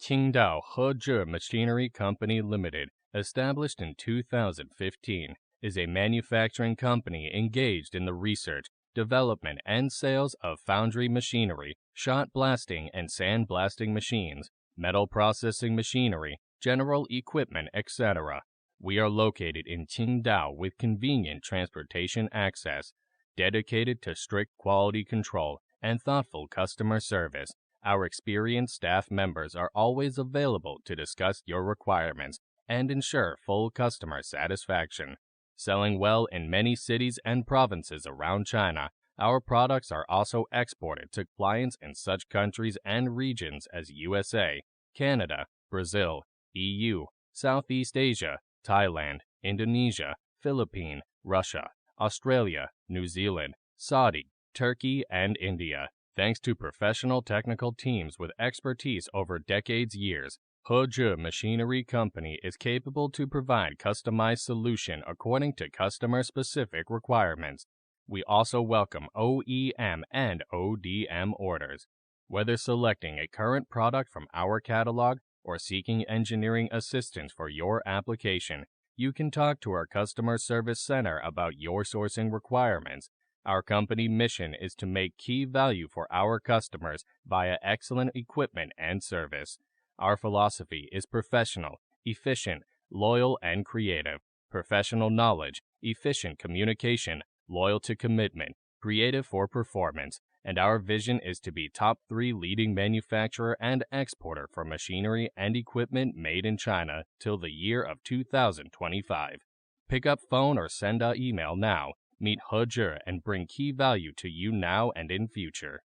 Qingdao Hezhi Machinery Company Limited, established in 2015, is a manufacturing company engaged in the research, development, and sales of foundry machinery, shot blasting and sand blasting machines, metal processing machinery, general equipment, etc. We are located in Qingdao with convenient transportation access, dedicated to strict quality control and thoughtful customer service. Our experienced staff members are always available to discuss your requirements and ensure full customer satisfaction. Selling well in many cities and provinces around China, our products are also exported to clients in such countries and regions as USA, Canada, Brazil, EU, Southeast Asia, Thailand, Indonesia, Philippines, Russia, Australia, New Zealand, Saudi, Turkey, and India. Thanks to professional technical teams with expertise over years, Hezhi Machinery Company is capable to provide customized solution according to customer-specific requirements. We also welcome OEM and ODM orders. Whether selecting a current product from our catalog or seeking engineering assistance for your application, you can talk to our customer service center about your sourcing requirements. Our company mission is to make key value for our customers via excellent equipment and service. Our philosophy is professional, efficient, loyal, and creative. Professional knowledge, efficient communication, loyal to commitment, creative for performance, and our vision is to be top 3 leading manufacturer and exporter for machinery and equipment made in China till the year of 2025. Pick up phone or send an email now. Meet Hezhi and bring key value to you now and in future.